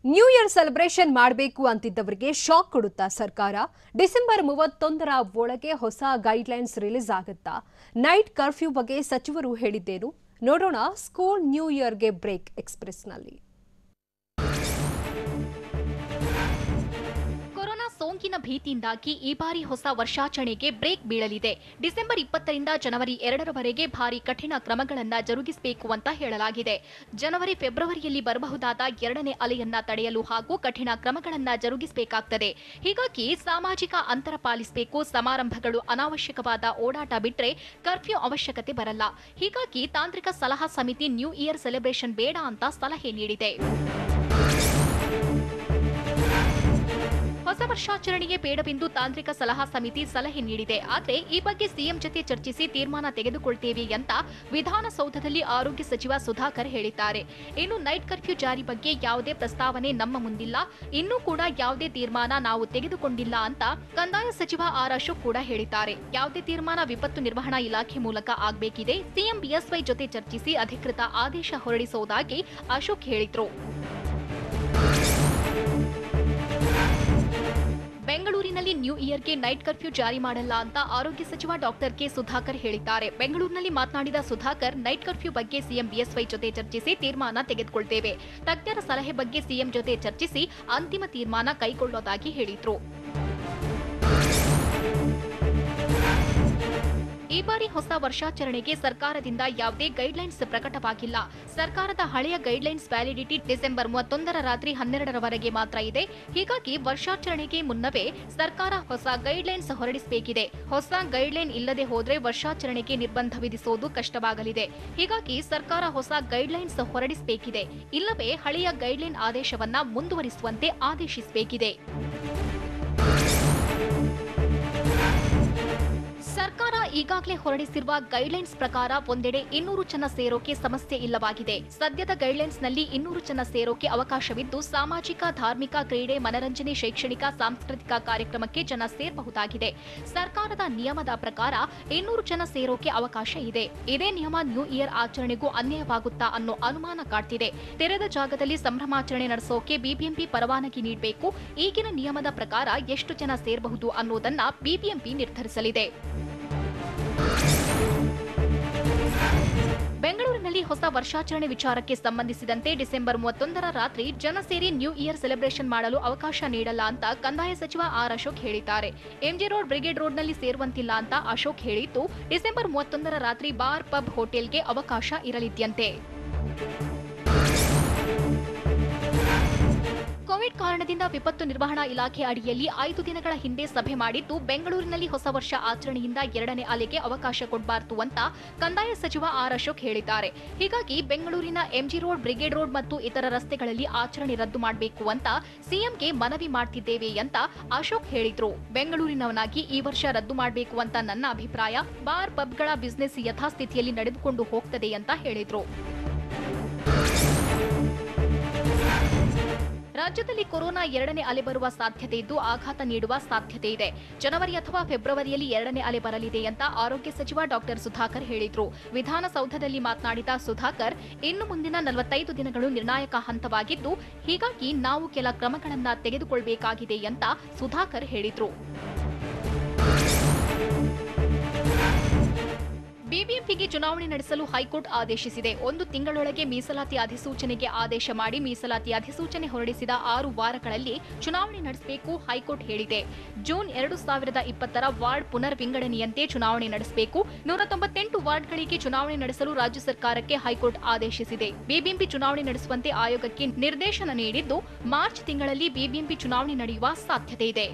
New year celebration ಮಾಡಬೇಕು ಅಂತಿದ್ದವರಿಗೆ shock ಕೊಡುತ್ತಾ ಸರ್ಕಾರ ಡಿಸೆಂಬರ್ 31ರ ಒಳಗೆ ಹೊಸ ಗೈಡ್ಲೈನ್ಸ್ ರಿಲೀಸ್ ಆಗುತ್ತಾ ನೈಟ್ ಕರ್ಫ್ಯೂ ಬಗ್ಗೆ ಸಚಿವರು ಹೇಳಿದ್ದೇನು ನೋಡೋಣ ಸ್ಕೂಲ್ ನ್ಯೂ ಇಯರ್ಗೆ ಬ್ರೇಕ್ ಎಕ್ಸ್‌ಪ್ರೆಸ್‌ನಲ್ಲಿ ಸೋಂಕಿನ ಭೀತಿಯಿಂದಾಗಿ ಈ ಬಾರಿ ಹೊಸ ವರ್ಷಾಚರಣೆಗೆ ಬ್ರೇಕ್ ಬೀಳಲಿದೆ. ಡಿಸೆಂಬರ್ 20ರಿಂದ ಜನವರಿ 2ರವರೆಗೆ ಭಾರಿ ಕಠಿಣ ಕ್ರಮಗಳನ್ನು ಜರುಗಿಸಬೇಕು ಅಂತ ಹೇಳಲಾಗಿದೆ. ಜನವರಿ ಫೆಬ್ರವರಿಯಲ್ಲಿ ಬರಬಹುದಾದ 2ನೇ ಅಲೆಯನ್ನ ತಡೆಯಲು ಹಾಗೂ ಕಠಿಣ ಕ್ರಮಗಳನ್ನು ಜರುಗಿಸಬೇಕಾಗುತ್ತದೆ. ಹೀಗಾಗಿ ಸಾಮಾಜಿಕ ಅಂತರ ಪಾಲಿಸಬೇಕು. ಸಮಾರಂಭಗಳು ಅನಾವಶ್ಯಕವಾದ ಓಡಾಟ ಬಿಟ್ರೆ ಕರ್ಫ್ಯೂ ಅವಶ್ಯಕತೆ ಬರಲ್ಲ. ಹೀಗಾಗಿ ತಾಂತ್ರಿಕ ಸಲಹಾ ಸಮಿತಿ ನ್ಯೂ ಇಯರ್ ಸೆಲೆಬ್ರೇಷನ್ ಬೇಡ ಅಂತ ಸಲಹೆ ನೀಡಿದೆ. ಹೊಸ ವರ್ಷಾಚರಣೆಗೆ ಬೇಡವೆಂದು ತಾಂತ್ರಿಕ ಸಲಹಾ ಸಮಿತಿ ಸಲಹೆ ನೀಡಿದೆ. ಆದರೆ ಈ ಬಗ್ಗೆ ಸಿಎಂ ಜೊತೆ ಚರ್ಚಿಸಿ ತೀರ್ಮಾನ ತೆಗೆದುಕೊಳ್ತೇವೆ ಅಂತ ವಿಧಾನಸೌಧದಲ್ಲಿ ಆರೋಗ್ಯ ಸಚಿವ ಸುಧಾಕರ್ ಹೇಳಿದ್ದಾರೆ. ಇನ್ನು ನೈಟ್ ಕರ್ಫ್ಯೂ ಜಾರಿ ಬಗ್ಗೆ ಯಾವುದೇ ಪ್ರಸ್ತಾವನೆ ನಮ್ಮ ಮುಂದಿಲ್ಲ, ಇನ್ನೂ ಕೂಡ ಯಾವುದೇ ತೀರ್ಮಾನ ನಾವು ತೆಗೆದುಕೊಂಡಿಲ್ಲ ಅಂತ ಕಂದಾಯ ಸಚಿವ ಆರ್ ಅಶೋಕ್ ಕೂಡ ಹೇಳಿದ್ದಾರೆ. ಯಾವುದೇ ತೀರ್ಮಾನ ವಿಪತ್ತು ನಿರ್ವಹಣಾ ಇಲಾಖೆ ಮೂಲಕ ಆಗಬೇಕಿದೆ. ಸಿಎಂ ಬಿಎಸ್ವೈ ಜೊತೆ ಚರ್ಚಿಸಿ ಅಧಿಕೃತ ಆದೇಶ ಹೊರಡಿಸುವುದಾಗಿ ಅಶೋಕ್ ಹೇಳಿದ್ರು. ಬೆಂಗಳೂರಿನಲ್ಲಿ ನ್ಯೂ ಇಯರ್ಗೆ ನೈಟ್ ಕರ್ಫ್ಯೂ ಜಾರಿ ಮಾಡಲ್ಲ ಅಂತ ಆರೋಗ್ಯ ಸಚಿವ ಡಾಕ್ಟರ್ ಕೆ ಸುಧಾಕರ್ ಹೇಳಿದ್ದಾರೆ. ಬೆಂಗಳೂರಿನಲ್ಲಿ ಮಾತನಾಡಿದ ಸುಧಾಕರ್, ನೈಟ್ ಕರ್ಫ್ಯೂ ಬಗ್ಗೆ ಸಿಎಂ ಬಿಎಸ್ವೈ ಜೊತೆ ಚರ್ಚಿಸಿ ತೀರ್ಮಾನ ತೆಗೆದುಕೊಳ್ತೇವೆ. ತಜ್ಞರ ಸಲಹೆ ಬಗ್ಗೆ ಸಿಎಂ ಜೊತೆ ಚರ್ಚಿಸಿ ಅಂತಿಮ ತೀರ್ಮಾನ ಕೈಗೊಳ್ಳೋದಾಗಿ ಹೇಳಿದ್ರು. ಈ ಬಾರಿ ಹೊಸ ವರ್ಷಾಚರಣೆಗೆ ಸರ್ಕಾರದಿಂದ ಯಾವುದೇ ಗೈಡ್ಲೈನ್ಸ್ ಪ್ರಕಟವಾಗಿಲ್ಲ. ಸರ್ಕಾರದ ಹಳೆಯ ಗೈಡ್ಲೈನ್ಸ್ ವ್ಯಾಲಿಡಿಟಿ ಡಿಸೆಂಬರ್ 31ರ ರಾತ್ರಿ 12ರವರೆಗೆ ಮಾತ್ರ ಇದೆ. ಹೀಗಾಗಿ ವರ್ಷಾಚರಣೆಗೆ ಮುನ್ನವೇ ಸರ್ಕಾರ ಹೊಸ ಗೈಡ್ಲೈನ್ಸ್ ಹೊರಡಿಸಬೇಕಿದೆ. ಹೊಸ ಗೈಡ್ಲೈನ್ ಇಲ್ಲದೆ ಹೋದ್ರೆ ವರ್ಷಾಚರಣೆಗೆ ನಿರ್ಬಂಧ ವಿಧಿಸುವುದು ಕಷ್ಟವಾಗಲಿದೆ. ಹೀಗಾಗಿ ಸರ್ಕಾರ ಹೊಸ ಗೈಡ್ಲೈನ್ಸ್ ಹೊರಡಿಸಬೇಕಿದೆ. ಇಲ್ಲವೇ ಹಳೆಯ ಗೈಡ್ಲೈನ್ ಆದೇಶವನ್ನ ಮುಂದುವರಿಸುವಂತೆ ಆದೇಶಿಸಬೇಕಿದೆ. ಸರ್ಕಾರ ಈಗಾಗಲೇ ಹೊರಡಿಸಿರುವ ಗೈಡ್ಲೈನ್ಸ್ ಪ್ರಕಾರ ಒಂದೆಡೆ 200 ಜನ ಸೇರೋಕೆ ಸಮಸ್ಯೆ ಇಲ್ಲವಾಗಿದೆ. ಸದ್ಯದ ಗೈಡ್ಲೈನ್ಸ್ನಲ್ಲಿ 200 ಜನ ಸೇರೋಕೆ ಅವಕಾಶವಿದ್ದು ಸಾಮಾಜಿಕ, ಧಾರ್ಮಿಕ, ಕ್ರೀಡೆ, ಮನರಂಜನೆ, ಶೈಕ್ಷಣಿಕ, ಸಾಂಸ್ಕೃತಿಕ ಕಾರ್ಯಕ್ರಮಕ್ಕೆ ಜನ ಸೇರಬಹುದಾಗಿದೆ. ಸರ್ಕಾರದ ನಿಯಮದ ಪ್ರಕಾರ 200 ಜನ ಸೇರೋಕೆ ಅವಕಾಶ ಇದೆ. ಇದೇ ನಿಯಮ ನ್ಯೂ ಇಯರ್ ಆಚರಣೆಗೂ ಅನ್ವಯವಾಗುತ್ತಾ ಅನ್ನೋ ಅನುಮಾನ ಕಾಡ್ತಿದೆ. ತೆರೆದ ಜಾಗದಲ್ಲಿ ಸಂಭ್ರಮಾಚರಣೆ ನಡೆಸೋಕೆ ಬಿಬಿಎಂಪಿ ಪರವಾನಗಿ ನೀಡಬೇಕು. ಈಗಿನ ನಿಯಮದ ಪ್ರಕಾರ ಎಷ್ಟು ಜನ ಸೇರಬಹುದು ಅನ್ನೋದನ್ನ ಬಿಬಿಎಂಪಿ ನಿರ್ಧರಿಸಲಿದೆ. ಬೆಂಗಳೂರಿನಲ್ಲಿ ಹೊಸ ವರ್ಷಾಚರಣೆ ವಿಚಾರಕ್ಕೆ ಸಂಬಂಧಿಸಿದಂತೆ ಡಿಸೆಂಬರ್ 31ರ ರಾತ್ರಿ ಜನ ಸೇರಿ ನ್ಯೂ ಇಯರ್ ಸೆಲೆಬ್ರೇಷನ್ ಮಾಡಲು ಅವಕಾಶ ನೀಡಲ್ಲ ಅಂತ ಕಂದಾಯ ಸಚಿವ ಆರ್ ಅಶೋಕ್ ಹೇಳಿದ್ದಾರೆ. ಎಂಜಿ ರೋಡ್, ಬ್ರಿಗೇಡ್ ರೋಡ್ನಲ್ಲಿ ಸೇರುವಂತಿಲ್ಲ ಅಂತ ಅಶೋಕ್ ಹೇಳಿದ್ದು, ಡಿಸೆಂಬರ್ 31ರ ರಾತ್ರಿ ಬಾರ್, ಪಬ್, ಹೋಟೆಲ್ಗೆ ಅವಕಾಶ ಇರಲಿದ್ಯಂತೆ. ಕೋವಿಡ್ ಕಾರಣದಿಂದ ವಿಪತ್ತು ನಿರ್ವಹಣಾ ಇಲಾಖೆ ಅಡಿಯಲ್ಲಿ 5 ದಿನಗಳ ಹಿಂದೆ ಸಭೆ ಮಾಡಿದ್ದು, ಬೆಂಗಳೂರಿನಲ್ಲಿ ಹೊಸ ವರ್ಷ ಆಚರಣೆಯಿಂದ 2ನೇ ಅಲೆಗೆ ಅವಕಾಶ ಕೊಡಬಾರದು ಅಂತ ಕಂದಾಯ ಸಚಿವ ಆರ್ ಅಶೋಕ್ ಹೇಳಿದ್ದಾರೆ. ಹೀಗಾಗಿ ಬೆಂಗಳೂರಿನ ಎಂಜಿ ರೋಡ್, ಬ್ರಿಗೇಡ್ ರೋಡ್ ಮತ್ತು ಇತರ ರಸ್ತೆಗಳಲ್ಲಿ ಆಚರಣೆ ರದ್ದು ಮಾಡಬೇಕು ಅಂತ ಸಿಎಂಗೆ ಮನವಿ ಮಾಡ್ತಿದ್ದೇವೆ ಅಂತ ಅಶೋಕ್ ಹೇಳಿದ್ರು. ಬೆಂಗಳೂರಿನವನಾಗಿ ಈ ವರ್ಷ ರದ್ದು ಮಾಡಬೇಕು ಅಂತ ನನ್ನ ಅಭಿಪ್ರಾಯ. ಬಾರ್, ಪಬ್ಗಳ ಬಿಸಿನೆಸ್ ಯಥಾಸ್ಥಿತಿಯಲ್ಲಿ ನಡೆದುಕೊಂಡು ಹೋಗ್ತದೆ ಅಂತ ಹೇಳಿದ್ರು. ರಾಜ್ಯದಲ್ಲಿ ಕೊರೋನಾ 2ನೇ ಅಲೆ ಬರುವ ಸಾಧ್ಯತೆ ಇದ್ದು ಆಘಾತ ನೀಡುವ ಸಾಧ್ಯತೆ ಇದೆ. ಜನವರಿ ಅಥವಾ ಫೆಬ್ರವರಿಯಲ್ಲಿ 2ನೇ ಅಲೆ ಬರಲಿದೆ ಅಂತ ಆರೋಗ್ಯ ಸಚಿವ ಡಾಕ್ಟರ್ ಸುಧಾಕರ್ ಹೇಳಿದ್ರು. ವಿಧಾನಸೌಧದಲ್ಲಿ ಮಾತನಾಡಿದ ಸುಧಾಕರ್, ಇನ್ನು ಮುಂದಿನ 45 ದಿನಗಳು ನಿರ್ಣಾಯಕ ಹಂತವಾಗಿದ್ದು, ಹೀಗಾಗಿ ನಾವು ಕೆಲ ಕ್ರಮಗಳನ್ನು ತೆಗೆದುಕೊಳ್ಳಬೇಕಾಗಿದೆ ಅಂತ ಸುಧಾಕರ್ ಹೇಳಿದ್ರು. ಬಿಬಿಎಂಪಿಗೆ ಚುನಾವಣೆ ನಡೆಸಲು ಹೈಕೋರ್ಟ್ ಆದೇಶಿಸಿದೆ. 1 ತಿಂಗಳೊಳಗೆ ಮೀಸಲಾತಿ ಅಧಿಸೂಚನೆಗೆ ಆದೇಶ ಮಾಡಿ ಮೀಸಲಾತಿ ಅಧಿಸೂಚನೆ ಹೊರಡಿಸಿದ 6 ವಾರಗಳಲ್ಲಿ ಚುನಾವಣೆ ನಡೆಸಬೇಕು ಹೈಕೋರ್ಟ್ ಹೇಳಿದೆ. ಜೂನ್ 2020ರ ವಾರ್ಡ್ ಪುನರ್ ವಿಂಗಡಣೆಯಂತೆ ಚುನಾವಣೆ ನಡೆಸಬೇಕು. 198 ವಾರ್ಡ್ಗಳಿಗೆ ಚುನಾವಣೆ ನಡೆಸಲು ರಾಜ್ಯ ಸರ್ಕಾರಕ್ಕೆ ಹೈಕೋರ್ಟ್ ಆದೇಶಿಸಿದೆ. ಬಿಬಿಎಂಪಿ ಚುನಾವಣೆ ನಡೆಸುವಂತೆ ಆಯೋಗಕ್ಕೆ ನಿರ್ದೇಶನ ನೀಡಿದ್ದು, ಮಾರ್ಚ್ ತಿಂಗಳಲ್ಲಿ ಬಿಬಿಎಂಪಿ ಚುನಾವಣೆ ನಡೆಯುವ ಸಾಧ್ಯತೆ ಇದೆ.